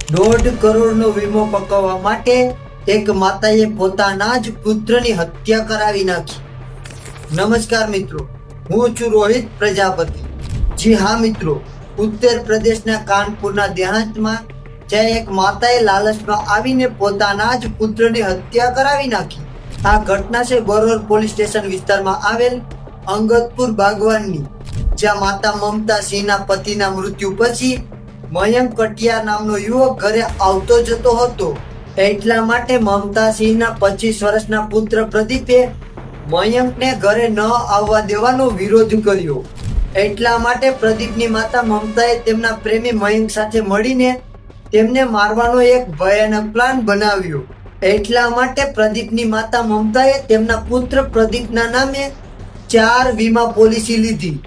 1.5 કરોડનો વીમો પકવવા માટે એક માતાએ પોતાના જ પુત્રની હત્યા કરાવી નાખી. નમસ્કાર મિત્રો, હું છું રોહિત પ્રજાપતિ. જી હા મિત્રો, ઉત્તર પ્રદેશના કાનપુરના દેહાંતમાં જ્યાં એક માતાએ લાલચમાં આવીને પોતાના જ પુત્રની હત્યા કરાવી નાખી. આ ઘટના છે બરોર પોલીસ સ્ટેશન વિસ્તારમાં આવેલ અંગદપુર બાગવાનની, જ્યાં માતા મમતા સિંહના પતિના મૃત્યુ પછી મયંક કટિયાર નામનો યુવક ઘરે આવતો જતો હતો. એટલા માટે મમતા સિંહના 25 વર્ષના પુત્ર પ્રદીપે મયંકને ઘરે ન આવવા દેવાનો વિરોધ કર્યો. એટલા માટે પ્રદીપની માતા મમતાએ તેમના પ્રેમી મયંક સાથે મળીને તેમને મારવાનો એક ભયાનક પ્લાન બનાવ્યો. એટલા માટે પ્રદીપની માતા મમતાએ તેમના પુત્ર પ્રદીપના નામે 4 વીમા પોલિસી લીધી,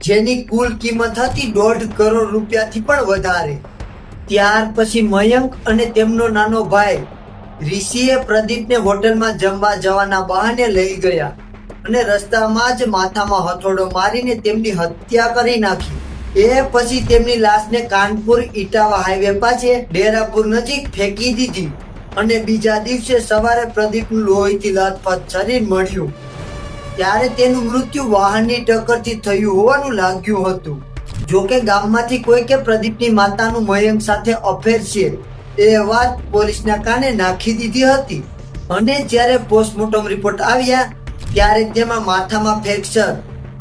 જેની કુલ કિંમત હતી 1.5 કરોડ રૂપિયાથી પણ વધારે. ત્યાર પછી મયંક અને તેમનો નાનો ભાઈ ઋષિએ પ્રદીપને હોટલમાં જમવા જવાના બહાને લઈ ગયા અને રસ્તામાં જ માથામાં હથોડો મારીને તેમની હત્યા કરી નાખી. એ પછી તેમની લાશને કાનપુર ઇટાવા હાઈવે પાસે ડેરાપુર નજીક ફેંકી દીધી અને બીજા દિવસે સવારે પ્રદીપનું લોહીથી લથપથ શરીર મળ્યું. ત્યારે તેનું મૃત્યુ વાહનની ટક્કરથી થયું હોવાનું લાગ્યું હતું. જોકે ગામમાંથી કોઈકે પ્રદીપની માતાનું મયંક સાથે અફેર છે એ વાત પોલીસના કાને નાખી દીધી હતી. અને જ્યારે પોસ્ટમોર્ટમ રિપોર્ટ આવ્યા ત્યારે તેમાં માથામાં ફ્રેક્ચર,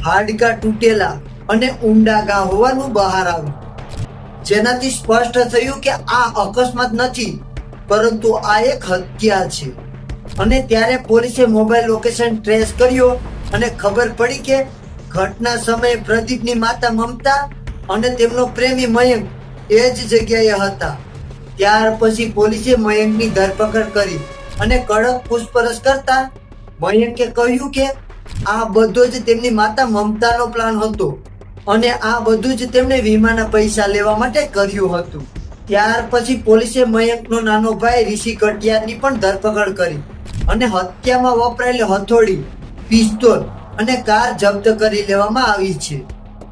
હાડકાં તૂટેલા અને ઊંડા ઘા હોવાનું બહાર આવ્યું, જેનાથી સ્પષ્ટ થયું કે આ અકસ્માત નથી પરંતુ આ એક હત્યા છે. અને ત્યારે પોલીસે મોબાઈલ લોકેશન ટ્રેસ કર્યો અને ખબર પડી કે ઘટના સમયે પ્રદીપની માતા મમતા અને તેમનો પ્રેમી મયંક એ જ જગ્યાએ હતા. ત્યાર પછી પોલીસે મયંકની ધરપકડ કરી અને કડક પૂછપરછ કરતા મયંકે કહ્યું કે આ બધો જ તેમની માતા મમતાનો પ્લાન હતો અને આ બધું જ તેમણે વીમાના પૈસા લેવા માટે કર્યું હતું. ત્યાર પછી પોલીસે મયંકનો નાનો ભાઈ ઋષિ કટિયારની પણ ધરપકડ કરી અને હત્યામાં વપરાયેલી હથોડી, પિસ્તોલ અને કાર જપ્ત કરી લેવામાં આવી છે.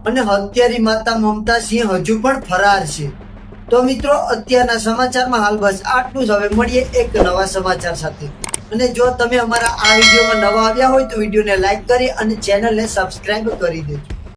અને હત્યારી માતા મમતા સિંહ હજુ પણ ફરાર છે. તો મિત્રો, અત્યારના સમાચારમાં હાલ બસ આટલું જ. હવે મળીએ એક નવા સમાચાર સાથે. અને જો તમે અમારા આ વિડીયોમાં નવા આવ્યા હોય તો વિડીયોને લાઈક કરી અને ચેનલને સબસ્ક્રાઇબ કરી દેજો.